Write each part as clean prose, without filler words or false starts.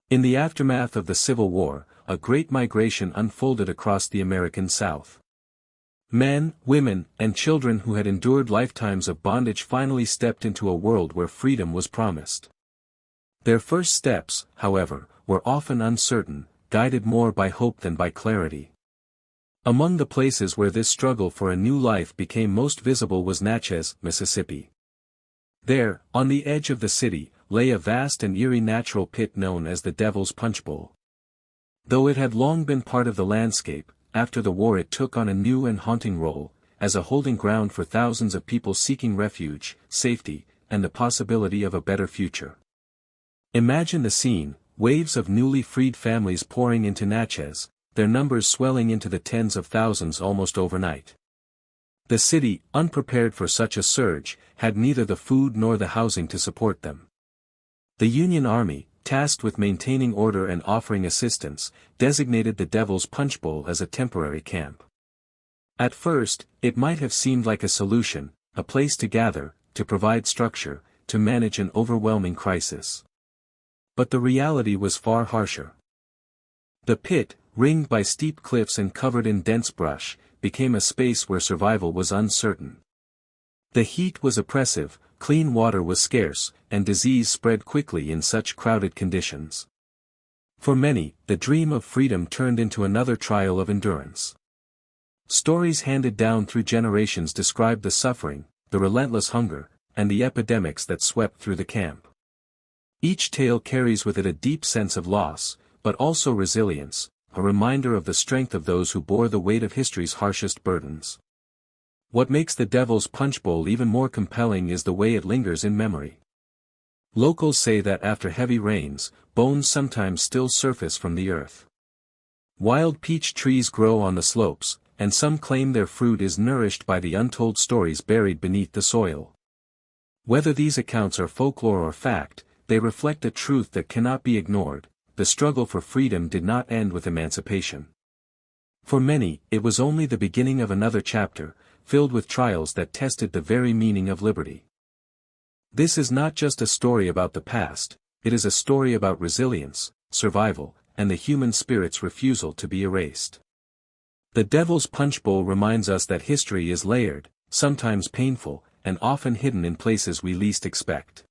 In the aftermath of the Civil War, a great migration unfolded across the American South. Men, women, and children who had endured lifetimes of bondage finally stepped into a world where freedom was promised. Their first steps, however, were often uncertain, guided more by hope than by clarity. Among the places where this struggle for a new life became most visible was Natchez, Mississippi. There, on the edge of the city, lay a vast and eerie natural pit known as the Devil's Punchbowl. Though it had long been part of the landscape, after the war it took on a new and haunting role, as a holding ground for thousands of people seeking refuge, safety, and the possibility of a better future. Imagine the scene, waves of newly freed families pouring into Natchez, their numbers swelling into the tens of thousands almost overnight. The city, unprepared for such a surge, had neither the food nor the housing to support them. The Union Army, tasked with maintaining order and offering assistance, designated the Devil's Punchbowl as a temporary camp. At first, it might have seemed like a solution, a place to gather, to provide structure, to manage an overwhelming crisis. But the reality was far harsher. The pit, ringed by steep cliffs and covered in dense brush, became a space where survival was uncertain. The heat was oppressive, clean water was scarce, and disease spread quickly in such crowded conditions. For many, the dream of freedom turned into another trial of endurance. Stories handed down through generations describe the suffering, the relentless hunger, and the epidemics that swept through the camp. Each tale carries with it a deep sense of loss, but also resilience, a reminder of the strength of those who bore the weight of history's harshest burdens. What makes the Devil's Punchbowl even more compelling is the way it lingers in memory. Locals say that after heavy rains, bones sometimes still surface from the earth. Wild peach trees grow on the slopes, and some claim their fruit is nourished by the untold stories buried beneath the soil. Whether these accounts are folklore or fact, they reflect a truth that cannot be ignored: the struggle for freedom did not end with emancipation. For many, it was only the beginning of another chapter, filled with trials that tested the very meaning of liberty. This is not just a story about the past, it is a story about resilience, survival, and the human spirit's refusal to be erased. The Devil's Punchbowl reminds us that history is layered, sometimes painful, and often hidden in places we least expect.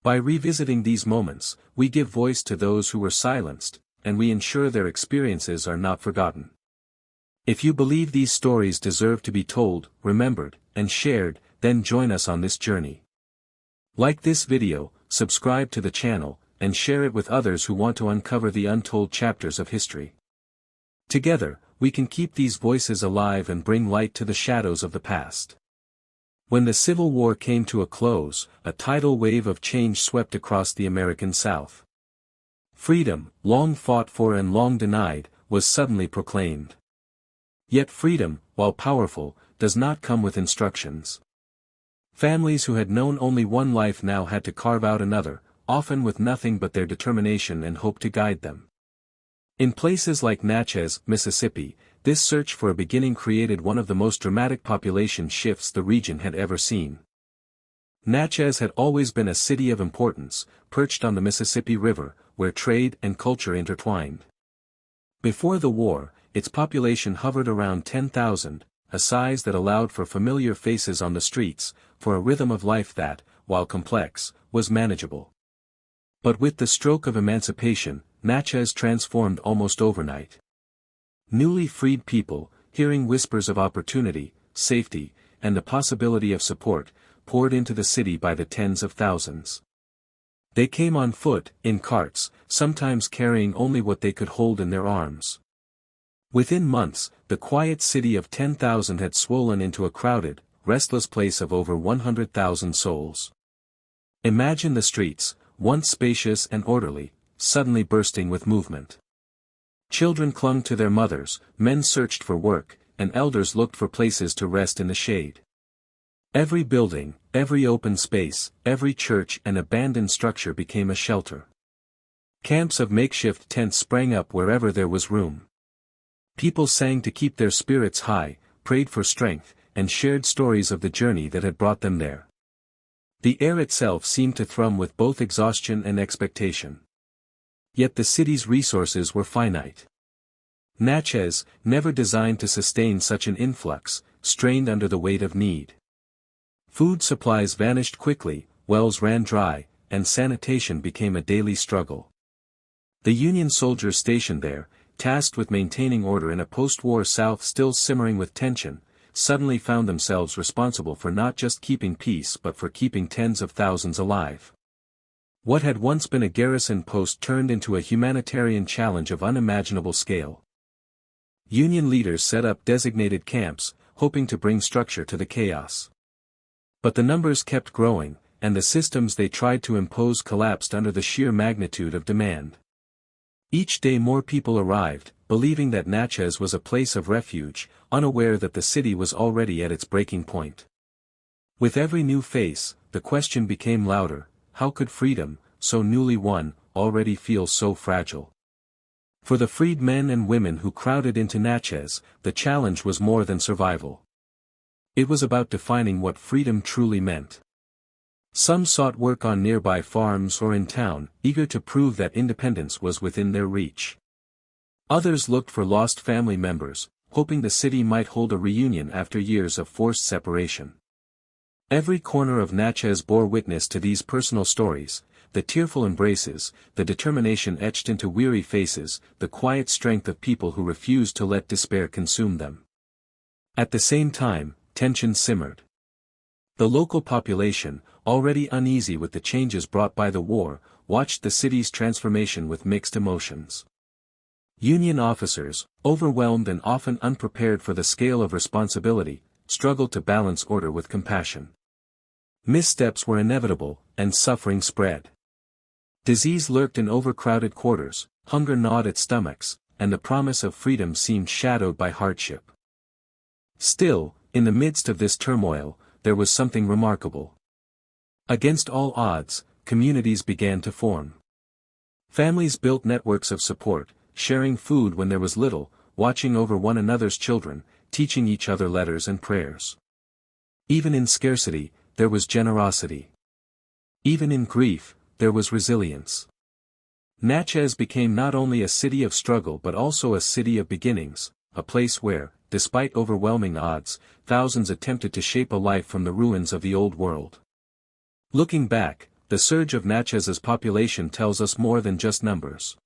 By revisiting these moments, we give voice to those who were silenced, and we ensure their experiences are not forgotten. If you believe these stories deserve to be told, remembered, and shared, then join us on this journey. Like this video, subscribe to the channel, and share it with others who want to uncover the untold chapters of history. Together, we can keep these voices alive and bring light to the shadows of the past. When the Civil War came to a close, a tidal wave of change swept across the American South. Freedom, long fought for and long denied, was suddenly proclaimed. Yet freedom, while powerful, does not come with instructions. Families who had known only one life now had to carve out another, often with nothing but their determination and hope to guide them. In places like Natchez, Mississippi, this search for a beginning created one of the most dramatic population shifts the region had ever seen. Natchez had always been a city of importance, perched on the Mississippi River, where trade and culture intertwined. Before the war, its population hovered around 10,000, a size that allowed for familiar faces on the streets, for a rhythm of life that, while complex, was manageable. But with the stroke of emancipation, Natchez transformed almost overnight. Newly freed people, hearing whispers of opportunity, safety, and the possibility of support, poured into the city by the tens of thousands. They came on foot, in carts, sometimes carrying only what they could hold in their arms. Within months, the quiet city of 10,000 had swollen into a crowded, restless place of over 100,000 souls. Imagine the streets, once spacious and orderly, suddenly bursting with movement. Children clung to their mothers, men searched for work, and elders looked for places to rest in the shade. Every building, every open space, every church and abandoned structure became a shelter. Camps of makeshift tents sprang up wherever there was room. People sang to keep their spirits high, prayed for strength, and shared stories of the journey that had brought them there. The air itself seemed to thrum with both exhaustion and expectation. Yet the city's resources were finite. Natchez, never designed to sustain such an influx, strained under the weight of need. Food supplies vanished quickly, wells ran dry, and sanitation became a daily struggle. The Union soldiers stationed there, tasked with maintaining order in a post-war South still simmering with tension, suddenly found themselves responsible for not just keeping peace but for keeping tens of thousands alive. What had once been a garrison post turned into a humanitarian challenge of unimaginable scale. Union leaders set up designated camps, hoping to bring structure to the chaos. But the numbers kept growing, and the systems they tried to impose collapsed under the sheer magnitude of demand. Each day more people arrived, believing that Natchez was a place of refuge, unaware that the city was already at its breaking point. With every new face, the question became louder: how could freedom, so newly won, already feel so fragile? For the freed men and women who crowded into Natchez, the challenge was more than survival. It was about defining what freedom truly meant. Some sought work on nearby farms or in town, eager to prove that independence was within their reach. Others looked for lost family members, hoping the city might hold a reunion after years of forced separation. Every corner of Natchez bore witness to these personal stories: the tearful embraces, the determination etched into weary faces, the quiet strength of people who refused to let despair consume them. At the same time, tension simmered. The local population, already uneasy with the changes brought by the war, watched the city's transformation with mixed emotions. Union officers, overwhelmed and often unprepared for the scale of responsibility, struggled to balance order with compassion. Missteps were inevitable, and suffering spread. Disease lurked in overcrowded quarters, hunger gnawed at stomachs, and the promise of freedom seemed shadowed by hardship. Still, in the midst of this turmoil, there was something remarkable. Against all odds, communities began to form. Families built networks of support, sharing food when there was little, watching over one another's children, teaching each other letters and prayers. Even in scarcity, there was generosity. Even in grief, there was resilience. Natchez became not only a city of struggle but also a city of beginnings, a place where, despite overwhelming odds, thousands attempted to shape a life from the ruins of the old world. Looking back, the surge of Natchez's population tells us more than just numbers.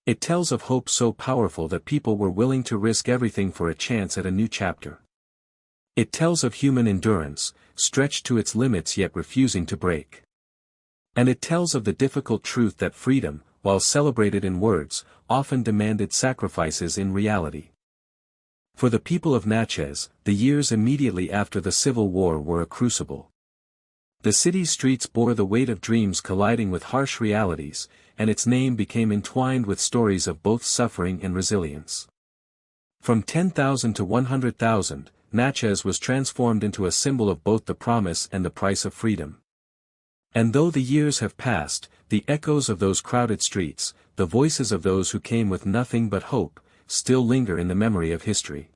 It tells of hope so powerful that people were willing to risk everything for a chance at a new chapter. It tells of human endurance, stretched to its limits yet refusing to break. And it tells of the difficult truth that freedom, while celebrated in words, often demanded sacrifices in reality. For the people of Natchez, the years immediately after the Civil War were a crucible. The city's streets bore the weight of dreams colliding with harsh realities, and its name became entwined with stories of both suffering and resilience. From 10,000 to 100,000, Natchez was transformed into a symbol of both the promise and the price of freedom. And though the years have passed, the echoes of those crowded streets, the voices of those who came with nothing but hope, still linger in the memory of history.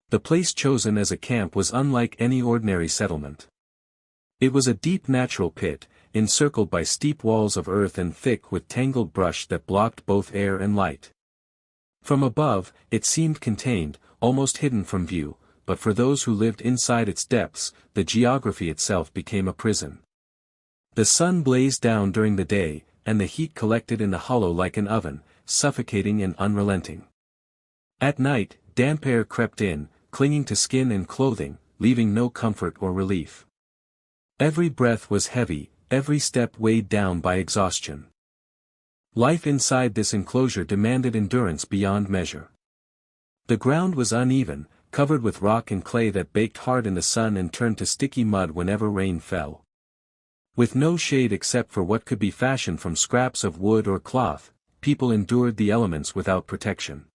The place chosen as a camp was unlike any ordinary settlement. It was a deep natural pit, encircled by steep walls of earth and thick with tangled brush that blocked both air and light. From above, it seemed contained, almost hidden from view, but for those who lived inside its depths, the geography itself became a prison. The sun blazed down during the day, and the heat collected in the hollow like an oven, suffocating and unrelenting. At night, damp air crept in, clinging to skin and clothing, leaving no comfort or relief. Every breath was heavy, every step weighed down by exhaustion. Life inside this enclosure demanded endurance beyond measure. The ground was uneven, covered with rock and clay that baked hard in the sun and turned to sticky mud whenever rain fell. With no shade except for what could be fashioned from scraps of wood or cloth, people endured the elements without protection.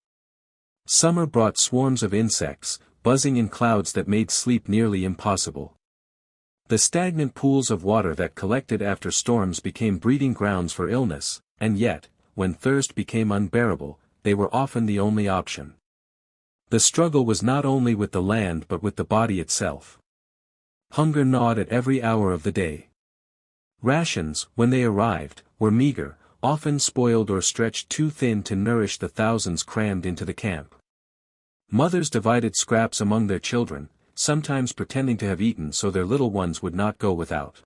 Summer brought swarms of insects, buzzing in clouds that made sleep nearly impossible. The stagnant pools of water that collected after storms became breeding grounds for illness, and yet, when thirst became unbearable, they were often the only option. The struggle was not only with the land but with the body itself. Hunger gnawed at every hour of the day. Rations, when they arrived, were meager, often spoiled or stretched too thin to nourish the thousands crammed into the camp. Mothers divided scraps among their children, sometimes pretending to have eaten so their little ones would not go without.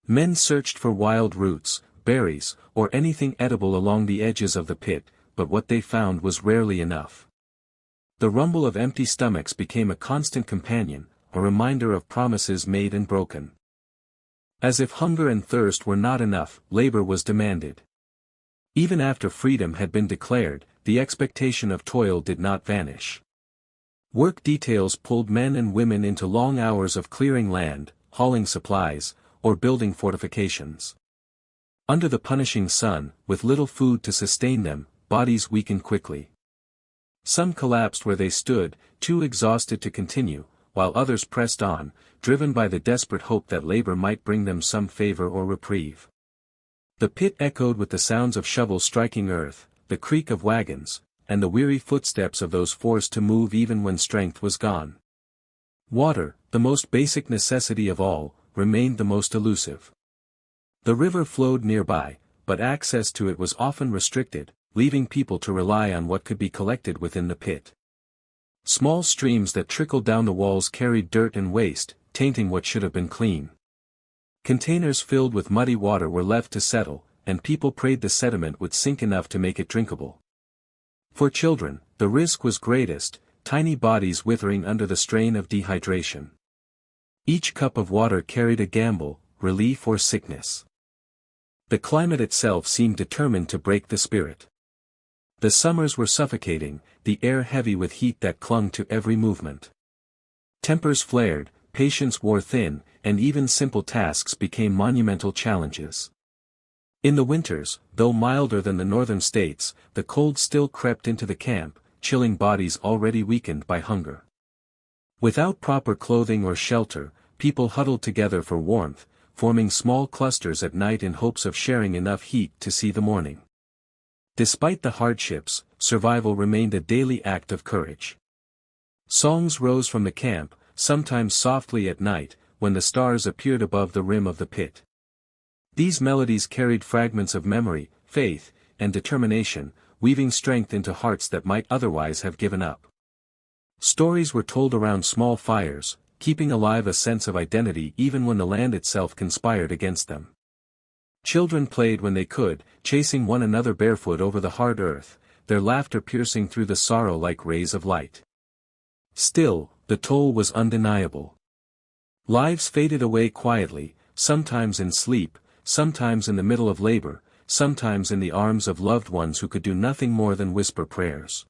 Men searched for wild roots, berries, or anything edible along the edges of the pit, but what they found was rarely enough. The rumble of empty stomachs became a constant companion, a reminder of promises made and broken. As if hunger and thirst were not enough, labor was demanded. Even after freedom had been declared, the expectation of toil did not vanish. Work details pulled men and women into long hours of clearing land, hauling supplies, or building fortifications. Under the punishing sun, with little food to sustain them, bodies weakened quickly. Some collapsed where they stood, too exhausted to continue, while others pressed on, driven by the desperate hope that labor might bring them some favor or reprieve. The pit echoed with the sounds of shovels striking earth, the creak of wagons, and the weary footsteps of those forced to move even when strength was gone. Water, the most basic necessity of all, remained the most elusive. The river flowed nearby, but access to it was often restricted, leaving people to rely on what could be collected within the pit. Small streams that trickled down the walls carried dirt and waste, tainting what should have been clean. Containers filled with muddy water were left to settle, and people prayed the sediment would sink enough to make it drinkable. For children, the risk was greatest, tiny bodies withering under the strain of dehydration. Each cup of water carried a gamble, relief or sickness. The climate itself seemed determined to break the spirit. The summers were suffocating, the air heavy with heat that clung to every movement. Tempers flared, patience wore thin, and even simple tasks became monumental challenges. In the winters, though milder than the northern states, the cold still crept into the camp, chilling bodies already weakened by hunger. Without proper clothing or shelter, people huddled together for warmth, forming small clusters at night in hopes of sharing enough heat to see the morning. Despite the hardships, survival remained a daily act of courage. Songs rose from the camp, sometimes softly at night, when the stars appeared above the rim of the pit. These melodies carried fragments of memory, faith, and determination, weaving strength into hearts that might otherwise have given up. Stories were told around small fires, keeping alive a sense of identity even when the land itself conspired against them. Children played when they could, chasing one another barefoot over the hard earth, their laughter piercing through the sorrow like rays of light. Still, the toll was undeniable. Lives faded away quietly, sometimes in sleep, sometimes in the middle of labor, sometimes in the arms of loved ones who could do nothing more than whisper prayers.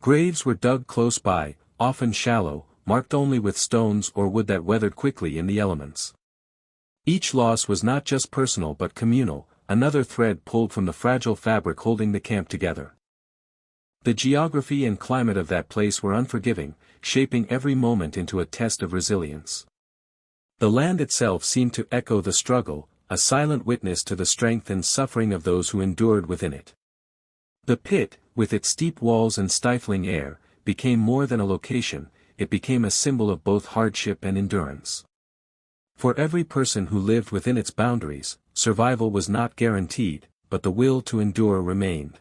Graves were dug close by, often shallow, marked only with stones or wood that weathered quickly in the elements. Each loss was not just personal but communal, another thread pulled from the fragile fabric holding the camp together. The geography and climate of that place were unforgiving, shaping every moment into a test of resilience. The land itself seemed to echo the struggle, a silent witness to the strength and suffering of those who endured within it. The pit, with its steep walls and stifling air, became more than a location, it became a symbol of both hardship and endurance. For every person who lived within its boundaries, survival was not guaranteed, but the will to endure remained.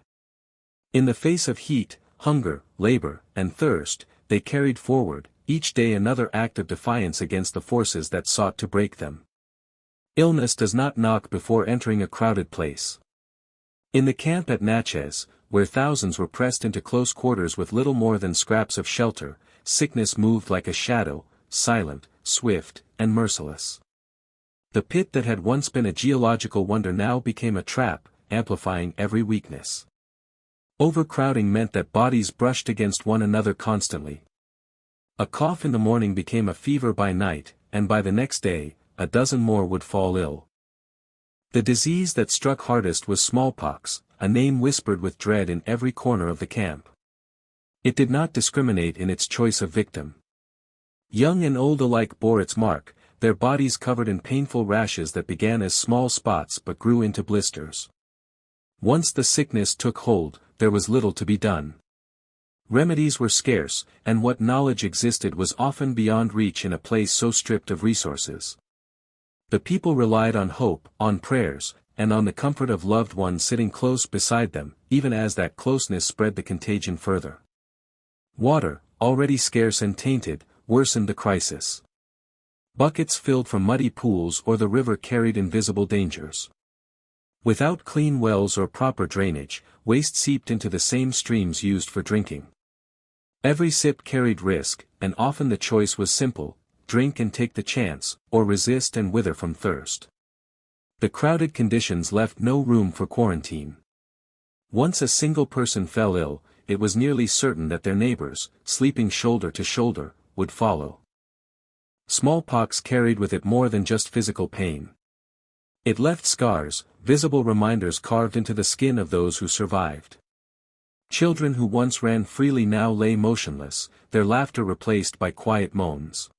In the face of heat, hunger, labor, and thirst, they carried forward, each day another act of defiance against the forces that sought to break them. Illness does not knock before entering a crowded place. In the camp at Natchez, where thousands were pressed into close quarters with little more than scraps of shelter, sickness moved like a shadow, silent, swift, and merciless. The pit that had once been a geological wonder now became a trap, amplifying every weakness. Overcrowding meant that bodies brushed against one another constantly. A cough in the morning became a fever by night, and by the next day, a dozen more would fall ill. The disease that struck hardest was smallpox, a name whispered with dread in every corner of the camp. It did not discriminate in its choice of victim. Young and old alike bore its mark, their bodies covered in painful rashes that began as small spots but grew into blisters. Once the sickness took hold, there was little to be done. Remedies were scarce, and what knowledge existed was often beyond reach in a place so stripped of resources. The people relied on hope, on prayers, and on the comfort of loved ones sitting close beside them, even as that closeness spread the contagion further. Water, already scarce and tainted, worsened the crisis. Buckets filled from muddy pools or the river carried invisible dangers. Without clean wells or proper drainage, waste seeped into the same streams used for drinking. Every sip carried risk, and often the choice was simple: drink and take the chance, or resist and wither from thirst. The crowded conditions left no room for quarantine. Once a single person fell ill, it was nearly certain that their neighbors, sleeping shoulder to shoulder, would follow. Smallpox carried with it more than just physical pain. It left scars, visible reminders carved into the skin of those who survived. Children who once ran freely now lay motionless, their laughter replaced by quiet moans.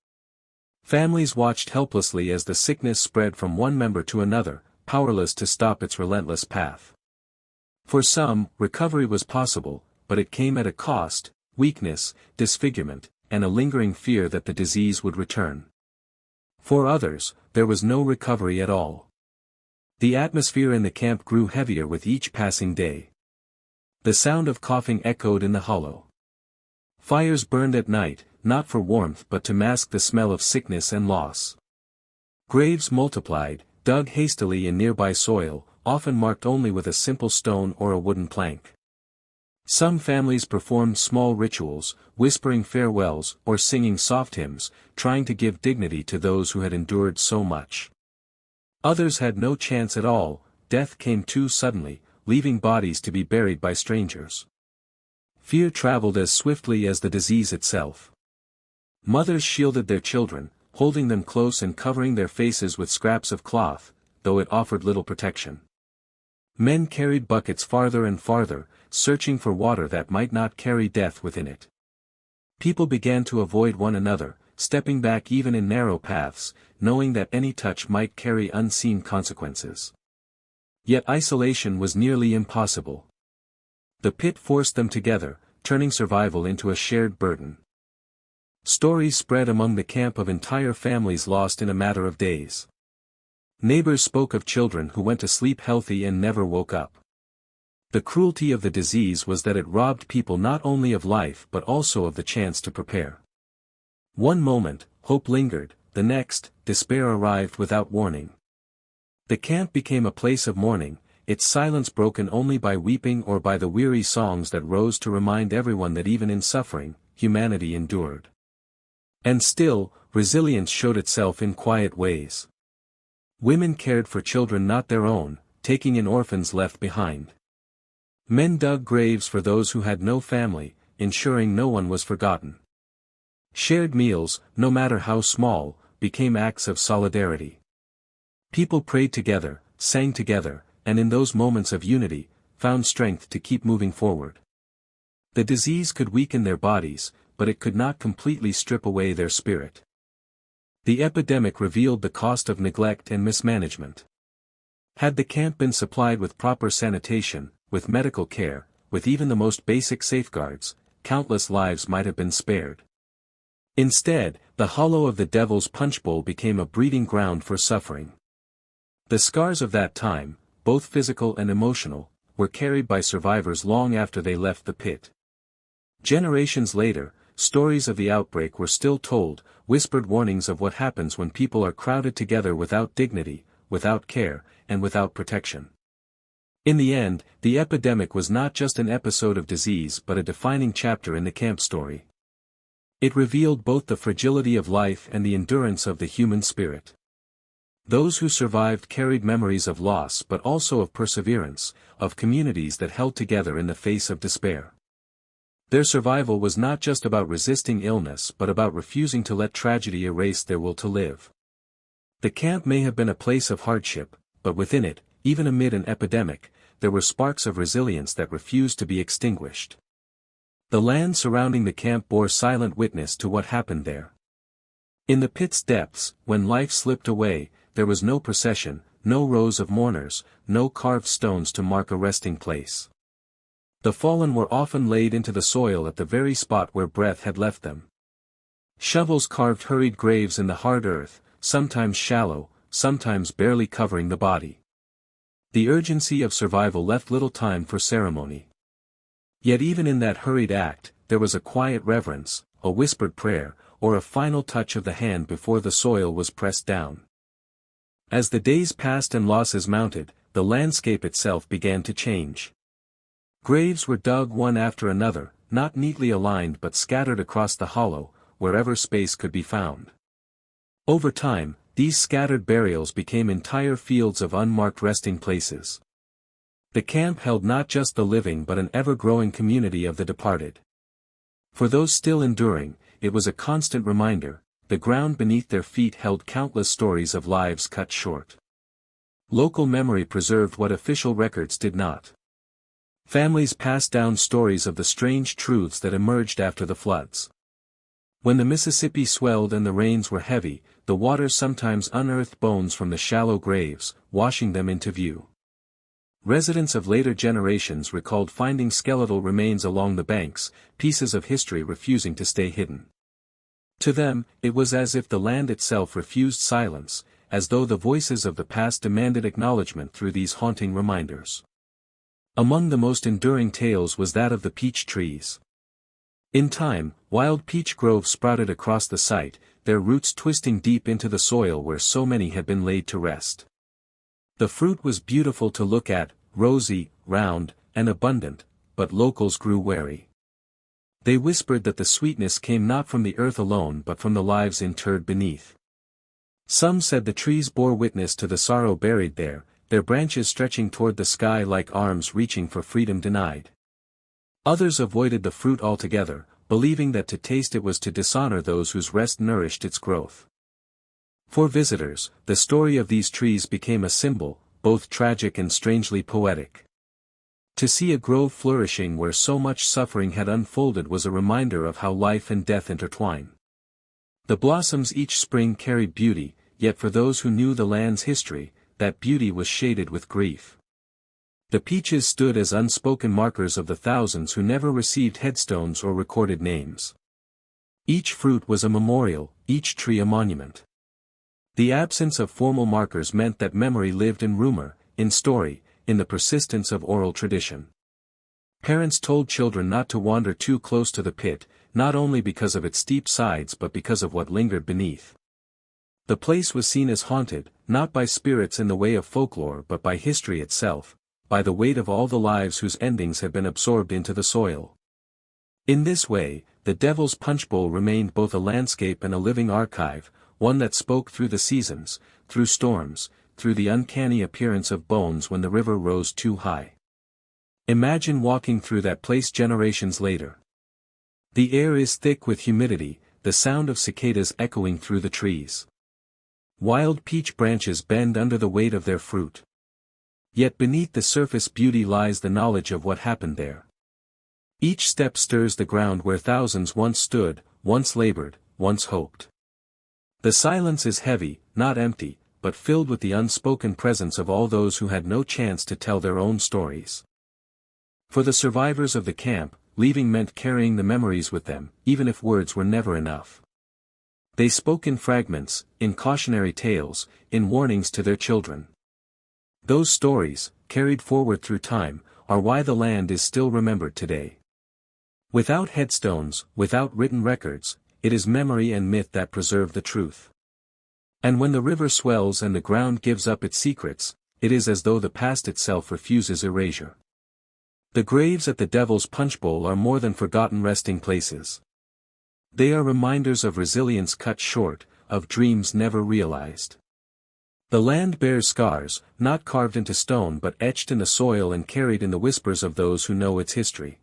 Families watched helplessly as the sickness spread from one member to another, powerless to stop its relentless path. For some, recovery was possible, but it came at a cost: weakness, disfigurement, and a lingering fear that the disease would return. For others, there was no recovery at all. The atmosphere in the camp grew heavier with each passing day. The sound of coughing echoed in the hollow. Fires burned at night, not for warmth but to mask the smell of sickness and loss. Graves multiplied, dug hastily in nearby soil, often marked only with a simple stone or a wooden plank. Some families performed small rituals, whispering farewells or singing soft hymns, trying to give dignity to those who had endured so much. Others had no chance at all. Death came too suddenly, leaving bodies to be buried by strangers. Fear traveled as swiftly as the disease itself. Mothers shielded their children, holding them close and covering their faces with scraps of cloth, though it offered little protection. Men carried buckets farther and farther, searching for water that might not carry death within it. People began to avoid one another, stepping back even in narrow paths, knowing that any touch might carry unseen consequences. Yet isolation was nearly impossible. The pit forced them together, turning survival into a shared burden. Stories spread among the camp of entire families lost in a matter of days. Neighbors spoke of children who went to sleep healthy and never woke up. The cruelty of the disease was that it robbed people not only of life but also of the chance to prepare. One moment, hope lingered; the next, despair arrived without warning. The camp became a place of mourning, its silence broken only by weeping or by the weary songs that rose to remind everyone that even in suffering, humanity endured. And still, resilience showed itself in quiet ways. Women cared for children not their own, taking in orphans left behind. Men dug graves for those who had no family, ensuring no one was forgotten. Shared meals, no matter how small, became acts of solidarity. People prayed together, sang together, and in those moments of unity, found strength to keep moving forward. The disease could weaken their bodies, but it could not completely strip away their spirit. The epidemic revealed the cost of neglect and mismanagement. Had the camp been supplied with proper sanitation, with medical care, with even the most basic safeguards, countless lives might have been spared. Instead, the hollow of the devil's Punchbowl became a breeding ground for suffering. The scars of that time, both physical and emotional, were carried by survivors long after they left the pit. Generations later, stories of the outbreak were still told, whispered warnings of what happens when people are crowded together without dignity, without care, and without protection. In the end, the epidemic was not just an episode of disease but a defining chapter in the camp story. It revealed both the fragility of life and the endurance of the human spirit. Those who survived carried memories of loss but also of perseverance, of communities that held together in the face of despair. Their survival was not just about resisting illness but about refusing to let tragedy erase their will to live. The camp may have been a place of hardship, but within it, even amid an epidemic, there were sparks of resilience that refused to be extinguished. The land surrounding the camp bore silent witness to what happened there. In the pit's depths, when life slipped away, there was no procession, no rows of mourners, no carved stones to mark a resting place. The fallen were often laid into the soil at the very spot where breath had left them. Shovels carved hurried graves in the hard earth, sometimes shallow, sometimes barely covering the body. The urgency of survival left little time for ceremony. Yet even in that hurried act, there was a quiet reverence, a whispered prayer, or a final touch of the hand before the soil was pressed down. As the days passed and losses mounted, the landscape itself began to change. Graves were dug one after another, not neatly aligned but scattered across the hollow, wherever space could be found. Over time, these scattered burials became entire fields of unmarked resting places. The camp held not just the living but an ever-growing community of the departed. For those still enduring, it was a constant reminder, the ground beneath their feet held countless stories of lives cut short. Local memory preserved what official records did not. Families passed down stories of the strange truths that emerged after the floods. When the Mississippi swelled and the rains were heavy, the waters sometimes unearthed bones from the shallow graves, washing them into view. Residents of later generations recalled finding skeletal remains along the banks, pieces of history refusing to stay hidden. To them, it was as if the land itself refused silence, as though the voices of the past demanded acknowledgement through these haunting reminders. Among the most enduring tales was that of the peach trees. In time, wild peach groves sprouted across the site, their roots twisting deep into the soil where so many had been laid to rest. The fruit was beautiful to look at, rosy, round, and abundant, but locals grew wary. They whispered that the sweetness came not from the earth alone but from the lives interred beneath. Some said the trees bore witness to the sorrow buried there, their branches stretching toward the sky like arms reaching for freedom denied. Others avoided the fruit altogether, believing that to taste it was to dishonor those whose rest nourished its growth. For visitors, the story of these trees became a symbol, both tragic and strangely poetic. To see a grove flourishing where so much suffering had unfolded was a reminder of how life and death intertwine. The blossoms each spring carried beauty, yet for those who knew the land's history, that beauty was shaded with grief. The peaches stood as unspoken markers of the thousands who never received headstones or recorded names. Each fruit was a memorial, each tree a monument. The absence of formal markers meant that memory lived in rumor, in story, in the persistence of oral tradition. Parents told children not to wander too close to the pit, not only because of its steep sides but because of what lingered beneath. The place was seen as haunted, not by spirits in the way of folklore but by history itself, by the weight of all the lives whose endings had been absorbed into the soil. In this way, the Devil's Punchbowl remained both a landscape and a living archive, one that spoke through the seasons, through storms, through the uncanny appearance of bones when the river rose too high. Imagine walking through that place generations later. The air is thick with humidity, the sound of cicadas echoing through the trees. Wild peach branches bend under the weight of their fruit. Yet beneath the surface beauty lies the knowledge of what happened there. Each step stirs the ground where thousands once stood, once labored, once hoped. The silence is heavy, not empty, but filled with the unspoken presence of all those who had no chance to tell their own stories. For the survivors of the camp, leaving meant carrying the memories with them, even if words were never enough. They spoke in fragments, in cautionary tales, in warnings to their children. Those stories, carried forward through time, are why the land is still remembered today. Without headstones, without written records, it is memory and myth that preserve the truth. And when the river swells and the ground gives up its secrets, it is as though the past itself refuses erasure. The graves at the Devil's Punchbowl are more than forgotten resting places. They are reminders of resilience cut short, of dreams never realized. The land bears scars, not carved into stone but etched in the soil and carried in the whispers of those who know its history.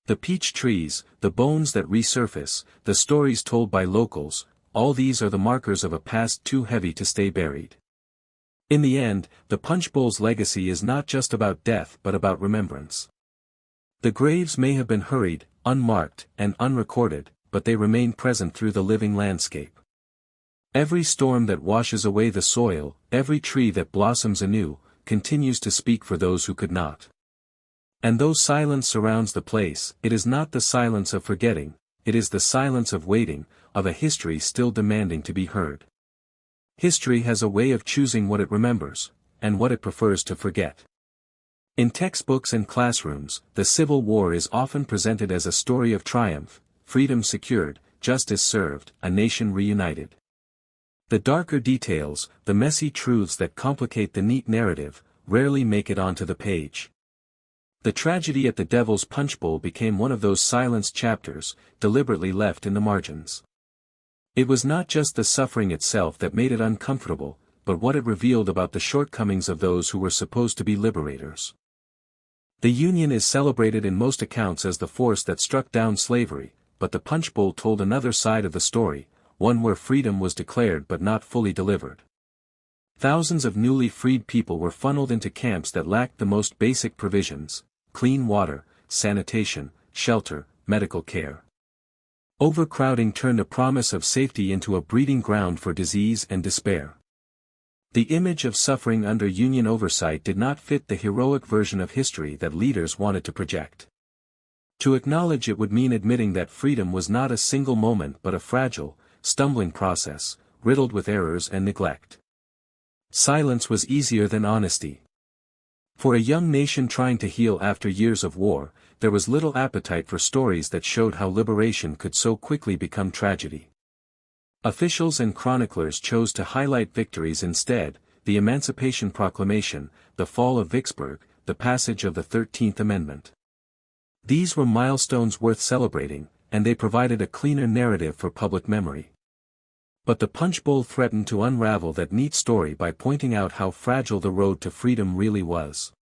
The peach trees, the bones that resurface, the stories told by locals, all these are the markers of a past too heavy to stay buried. In the end, the Punchbowl's legacy is not just about death but about remembrance. The graves may have been hurried, unmarked, and unrecorded, but they remain present through the living landscape. Every storm that washes away the soil, every tree that blossoms anew, continues to speak for those who could not. And though silence surrounds the place, it is not the silence of forgetting, it is the silence of waiting, of a history still demanding to be heard. History has a way of choosing what it remembers, and what it prefers to forget. In textbooks and classrooms, the Civil War is often presented as a story of triumph, freedom secured, justice served, a nation reunited. The darker details, the messy truths that complicate the neat narrative, rarely make it onto the page. The tragedy at the Devil's Punchbowl became one of those silenced chapters, deliberately left in the margins. It was not just the suffering itself that made it uncomfortable, but what it revealed about the shortcomings of those who were supposed to be liberators. The Union is celebrated in most accounts as the force that struck down slavery, but the Punchbowl told another side of the story, one where freedom was declared but not fully delivered. Thousands of newly freed people were funneled into camps that lacked the most basic provisions: clean water, sanitation, shelter, medical care. Overcrowding turned a promise of safety into a breeding ground for disease and despair. The image of suffering under Union oversight did not fit the heroic version of history that leaders wanted to project. To acknowledge it would mean admitting that freedom was not a single moment but a fragile, stumbling process, riddled with errors and neglect. Silence was easier than honesty. For a young nation trying to heal after years of war, there was little appetite for stories that showed how liberation could so quickly become tragedy. Officials and chroniclers chose to highlight victories instead: the Emancipation Proclamation, the fall of Vicksburg, the passage of the 13th Amendment. These were milestones worth celebrating, and they provided a cleaner narrative for public memory. But the Punchbowl threatened to unravel that neat story by pointing out how fragile the road to freedom really was.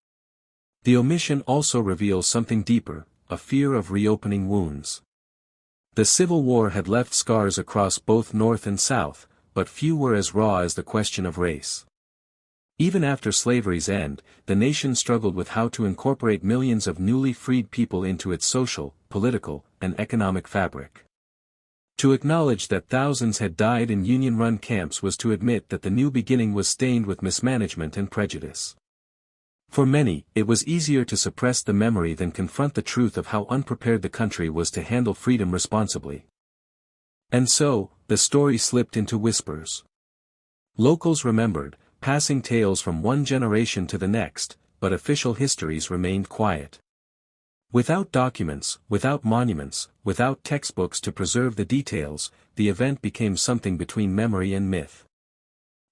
The omission also reveals something deeper: a fear of reopening wounds. The Civil War had left scars across both North and South, but few were as raw as the question of race. Even after slavery's end, the nation struggled with how to incorporate millions of newly freed people into its social, political, and economic fabric. To acknowledge that thousands had died in Union-run camps was to admit that the new beginning was stained with mismanagement and prejudice. For many, it was easier to suppress the memory than confront the truth of how unprepared the country was to handle freedom responsibly. And so, the story slipped into whispers. Locals remembered, passing tales from one generation to the next, but official histories remained quiet. Without documents, without monuments, without textbooks to preserve the details, the event became something between memory and myth.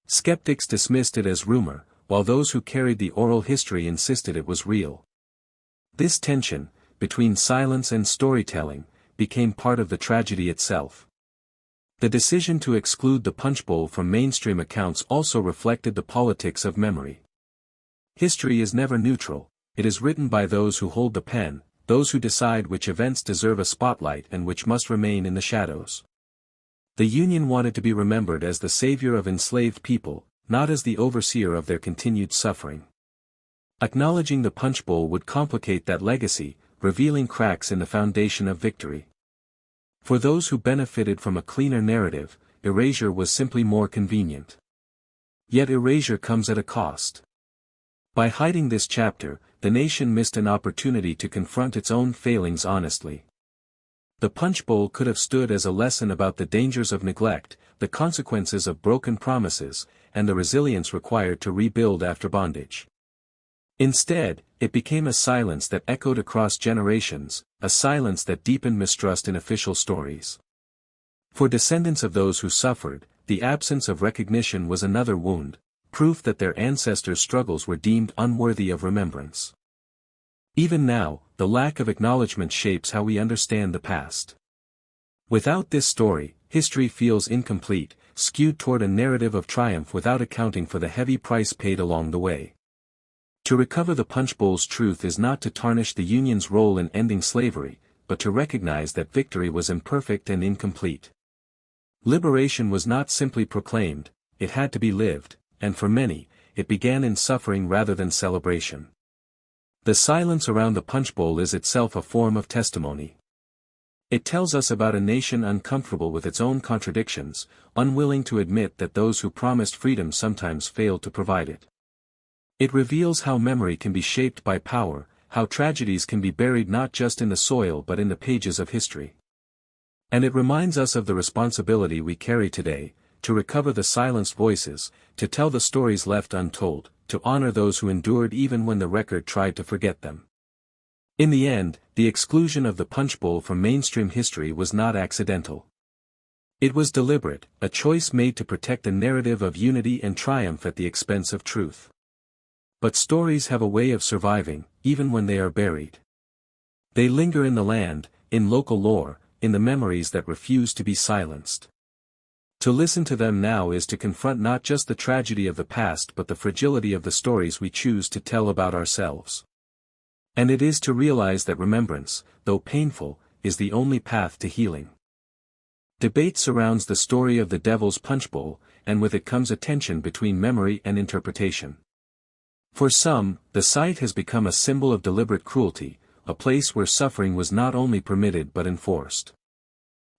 Skeptics dismissed it as rumor, while those who carried the oral history insisted it was real. This tension, between silence and storytelling, became part of the tragedy itself. The decision to exclude the Punchbowl from mainstream accounts also reflected the politics of memory. History is never neutral; it is written by those who hold the pen, those who decide which events deserve a spotlight and which must remain in the shadows. The Union wanted to be remembered as the savior of enslaved people, not as the overseer of their continued suffering. Acknowledging the Punchbowl would complicate that legacy, revealing cracks in the foundation of victory. For those who benefited from a cleaner narrative, erasure was simply more convenient. Yet erasure comes at a cost. By hiding this chapter, the nation missed an opportunity to confront its own failings honestly. The Punchbowl could have stood as a lesson about the dangers of neglect, the consequences of broken promises, and the resilience required to rebuild after bondage. Instead, it became a silence that echoed across generations, a silence that deepened mistrust in official stories. For descendants of those who suffered, the absence of recognition was another wound, proof that their ancestors' struggles were deemed unworthy of remembrance. Even now, the lack of acknowledgement shapes how we understand the past. Without this story, history feels incomplete, skewed toward a narrative of triumph without accounting for the heavy price paid along the way. To recover the Punchbowl's truth is not to tarnish the Union's role in ending slavery, but to recognize that victory was imperfect and incomplete. Liberation was not simply proclaimed, it had to be lived, and for many, it began in suffering rather than celebration. The silence around the Punchbowl is itself a form of testimony. It tells us about a nation uncomfortable with its own contradictions, unwilling to admit that those who promised freedom sometimes failed to provide it. It reveals how memory can be shaped by power, how tragedies can be buried not just in the soil but in the pages of history. And it reminds us of the responsibility we carry today, to recover the silenced voices, to tell the stories left untold, to honor those who endured even when the record tried to forget them. In the end, the exclusion of the Punchbowl from mainstream history was not accidental. It was deliberate, a choice made to protect a narrative of unity and triumph at the expense of truth. But stories have a way of surviving, even when they are buried. They linger in the land, in local lore, in the memories that refuse to be silenced. To listen to them now is to confront not just the tragedy of the past but the fragility of the stories we choose to tell about ourselves. And it is to realize that remembrance, though painful, is the only path to healing. Debate surrounds the story of the Devil's Punchbowl, and with it comes a tension between memory and interpretation. For some, the site has become a symbol of deliberate cruelty, a place where suffering was not only permitted but enforced.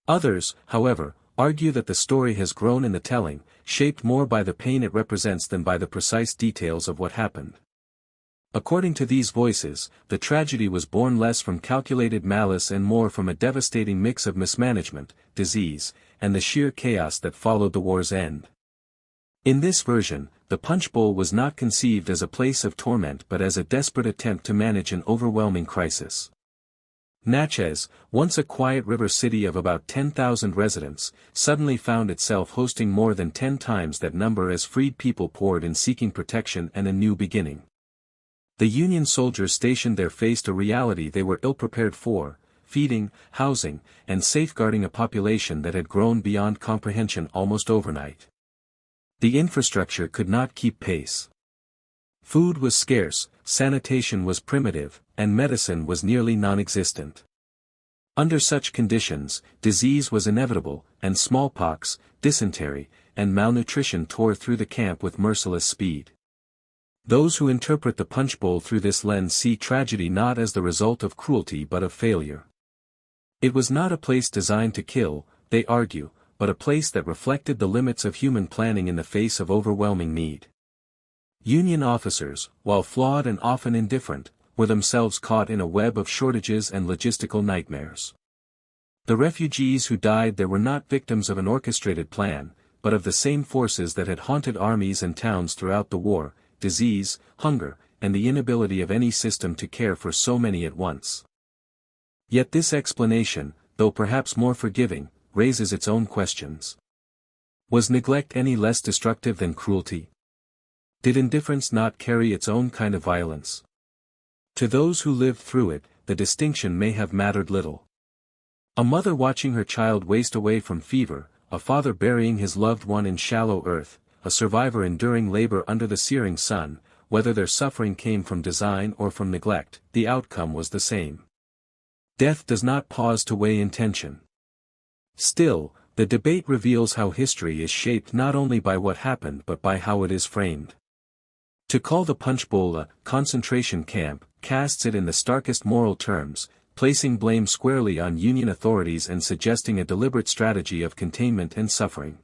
Others, however, argue that the story has grown in the telling, shaped more by the pain it represents than by the precise details of what happened. According to these voices, the tragedy was born less from calculated malice and more from a devastating mix of mismanagement, disease, and the sheer chaos that followed the war's end. In this version, the Punchbowl was not conceived as a place of torment but as a desperate attempt to manage an overwhelming crisis. Natchez, once a quiet river city of about 10,000 residents, suddenly found itself hosting more than 10 times that number as freed people poured in seeking protection and a new beginning. The Union soldiers stationed there faced a reality they were ill-prepared for: feeding, housing, and safeguarding a population that had grown beyond comprehension almost overnight. The infrastructure could not keep pace. Food was scarce, sanitation was primitive, and medicine was nearly non-existent. Under such conditions, disease was inevitable, and smallpox, dysentery, and malnutrition tore through the camp with merciless speed. Those who interpret the Punchbowl through this lens see tragedy not as the result of cruelty but of failure. It was not a place designed to kill, they argue, but a place that reflected the limits of human planning in the face of overwhelming need. Union officers, while flawed and often indifferent, were themselves caught in a web of shortages and logistical nightmares. The refugees who died there were not victims of an orchestrated plan, but of the same forces that had haunted armies and towns throughout the war: disease, hunger, and the inability of any system to care for so many at once. Yet this explanation, though perhaps more forgiving, raises its own questions. Was neglect any less destructive than cruelty? Did indifference not carry its own kind of violence? To those who lived through it, the distinction may have mattered little. A mother watching her child waste away from fever, a father burying his loved one in shallow earth, a survivor enduring labor under the searing sun, whether their suffering came from design or from neglect, the outcome was the same. Death does not pause to weigh intention. Still, the debate reveals how history is shaped not only by what happened but by how it is framed. To call the Punchbowl a concentration camp casts it in the starkest moral terms, placing blame squarely on Union authorities and suggesting a deliberate strategy of containment and suffering.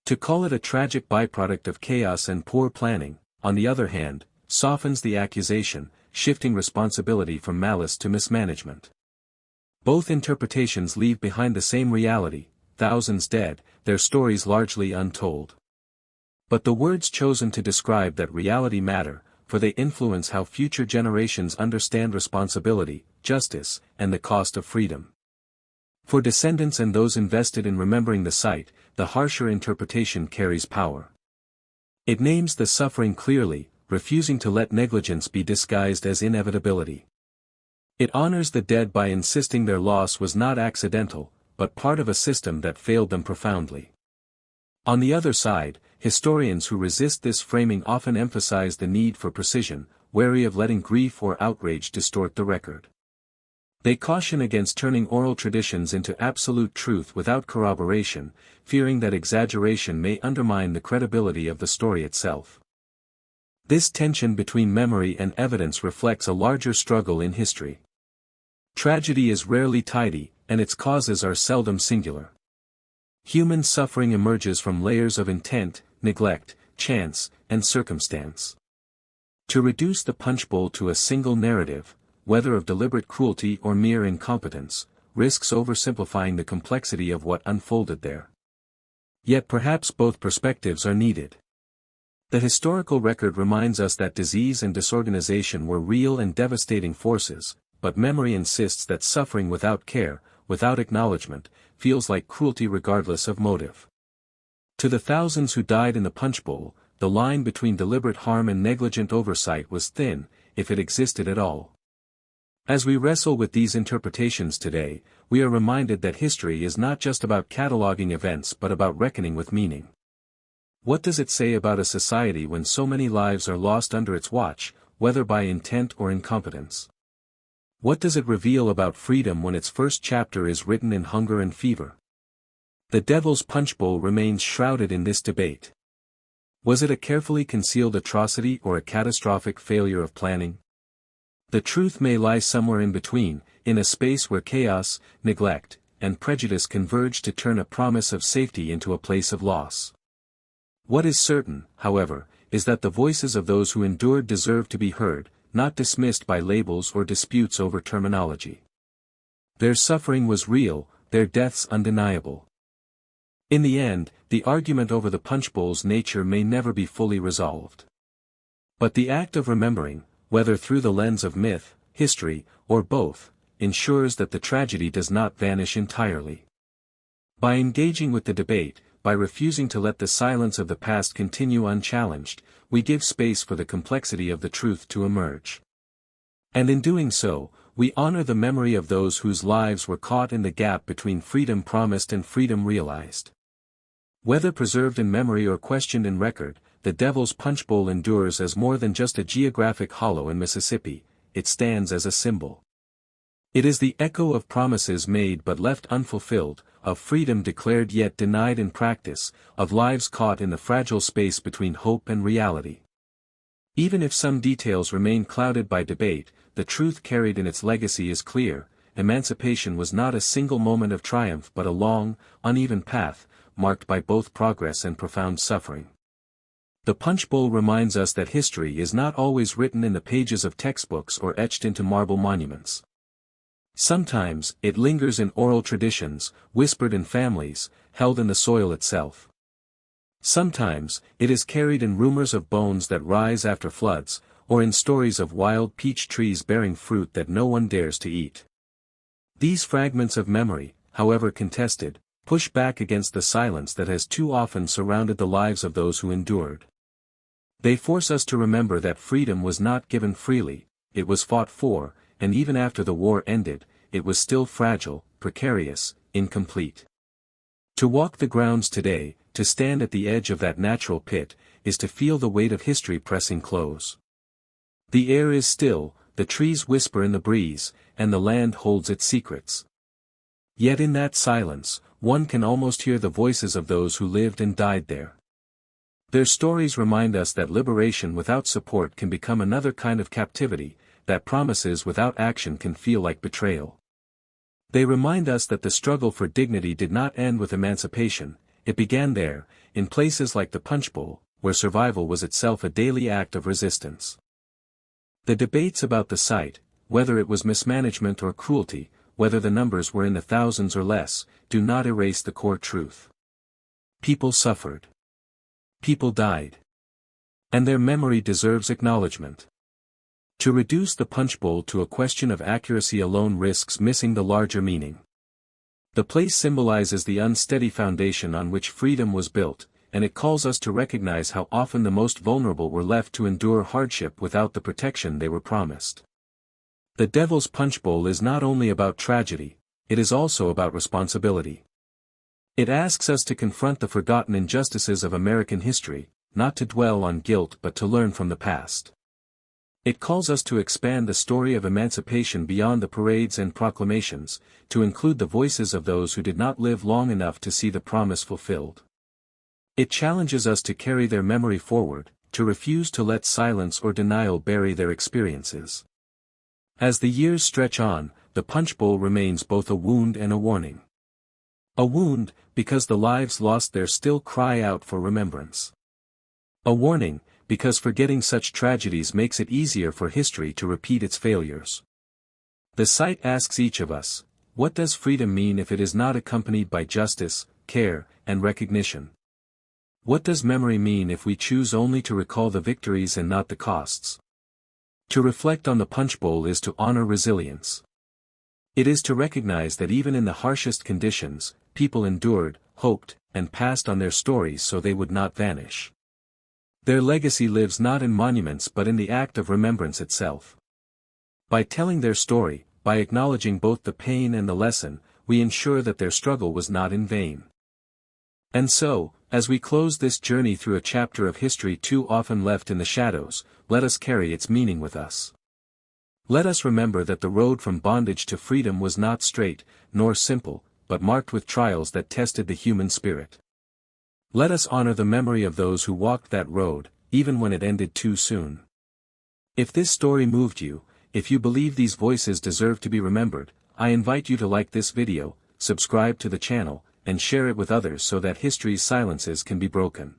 To call it a tragic byproduct of chaos and poor planning, on the other hand, softens the accusation, shifting responsibility from malice to mismanagement. Both interpretations leave behind the same reality: thousands dead, their stories largely untold. But the words chosen to describe that reality matter, for they influence how future generations understand responsibility, justice, and the cost of freedom. For descendants and those invested in remembering the site, the harsher interpretation carries power. It names the suffering clearly, refusing to let negligence be disguised as inevitability. It honors the dead by insisting their loss was not accidental, but part of a system that failed them profoundly. On the other side, historians who resist this framing often emphasize the need for precision, wary of letting grief or outrage distort the record. They caution against turning oral traditions into absolute truth without corroboration, fearing that exaggeration may undermine the credibility of the story itself. This tension between memory and evidence reflects a larger struggle in history. Tragedy is rarely tidy, and its causes are seldom singular. Human suffering emerges from layers of intent, neglect, chance, and circumstance. To reduce the Punchbowl to a single narrative, whether of deliberate cruelty or mere incompetence, risks oversimplifying the complexity of what unfolded there. Yet perhaps both perspectives are needed. The historical record reminds us that disease and disorganization were real and devastating forces, but memory insists that suffering without care, without acknowledgement, feels like cruelty regardless of motive. To the thousands who died in the Punchbowl, the line between deliberate harm and negligent oversight was thin, if it existed at all. As we wrestle with these interpretations today, we are reminded that history is not just about cataloging events but about reckoning with meaning. What does it say about a society when so many lives are lost under its watch, whether by intent or incompetence? What does it reveal about freedom when its first chapter is written in hunger and fever? The Devil's Punchbowl remains shrouded in this debate. Was it a carefully concealed atrocity or a catastrophic failure of planning? The truth may lie somewhere in between, in a space where chaos, neglect, and prejudice converge to turn a promise of safety into a place of loss. What is certain, however, is that the voices of those who endured deserve to be heard, not dismissed by labels or disputes over terminology. Their suffering was real, their deaths undeniable. In the end, the argument over the Punchbowl's nature may never be fully resolved. But the act of remembering, whether through the lens of myth, history, or both, ensures that the tragedy does not vanish entirely. By engaging with the debate, by refusing to let the silence of the past continue unchallenged, we give space for the complexity of the truth to emerge. And in doing so, we honor the memory of those whose lives were caught in the gap between freedom promised and freedom realized. Whether preserved in memory or questioned in record, the Devil's Punchbowl endures as more than just a geographic hollow in Mississippi, it stands as a symbol. It is the echo of promises made but left unfulfilled, of freedom declared yet denied in practice, of lives caught in the fragile space between hope and reality. Even if some details remain clouded by debate, the truth carried in its legacy is clear: emancipation was not a single moment of triumph but a long, uneven path, marked by both progress and profound suffering. The Punchbowl reminds us that history is not always written in the pages of textbooks or etched into marble monuments. Sometimes, it lingers in oral traditions, whispered in families, held in the soil itself. Sometimes, it is carried in rumors of bones that rise after floods, or in stories of wild peach trees bearing fruit that no one dares to eat. These fragments of memory, however contested, push back against the silence that has too often surrounded the lives of those who endured. They force us to remember that freedom was not given freely, it was fought for, and even after the war ended, it was still fragile, precarious, incomplete. To walk the grounds today, to stand at the edge of that natural pit, is to feel the weight of history pressing close. The air is still, the trees whisper in the breeze, and the land holds its secrets. Yet in that silence, one can almost hear the voices of those who lived and died there. Their stories remind us that liberation without support can become another kind of captivity, that promises without action can feel like betrayal. They remind us that the struggle for dignity did not end with emancipation, it began there, in places like the Punchbowl, where survival was itself a daily act of resistance. The debates about the site, whether it was mismanagement or cruelty, whether the numbers were in the thousands or less, do not erase the core truth. People suffered. People died. And their memory deserves acknowledgement. To reduce the Punchbowl to a question of accuracy alone risks missing the larger meaning. The place symbolizes the unsteady foundation on which freedom was built, and it calls us to recognize how often the most vulnerable were left to endure hardship without the protection they were promised. The Devil's Punchbowl is not only about tragedy, it is also about responsibility. It asks us to confront the forgotten injustices of American history, not to dwell on guilt but to learn from the past. It calls us to expand the story of emancipation beyond the parades and proclamations, to include the voices of those who did not live long enough to see the promise fulfilled. It challenges us to carry their memory forward, to refuse to let silence or denial bury their experiences. As the years stretch on, the Punchbowl remains both a wound and a warning. A wound, because the lives lost there still cry out for remembrance. A warning, because forgetting such tragedies makes it easier for history to repeat its failures. The site asks each of us, what does freedom mean if it is not accompanied by justice, care, and recognition? What does memory mean if we choose only to recall the victories and not the costs? To reflect on the Punchbowl is to honor resilience. It is to recognize that even in the harshest conditions, people endured, hoped, and passed on their stories so they would not vanish. Their legacy lives not in monuments but in the act of remembrance itself. By telling their story, by acknowledging both the pain and the lesson, we ensure that their struggle was not in vain. And so, as we close this journey through a chapter of history too often left in the shadows, let us carry its meaning with us. Let us remember that the road from bondage to freedom was not straight, nor simple, but marked with trials that tested the human spirit. Let us honor the memory of those who walked that road, even when it ended too soon. If this story moved you, if you believe these voices deserve to be remembered, I invite you to like this video, subscribe to the channel, and share it with others so that history's silences can be broken.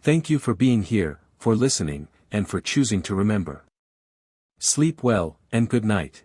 Thank you for being here, for listening, and for choosing to remember. Sleep well, and good night.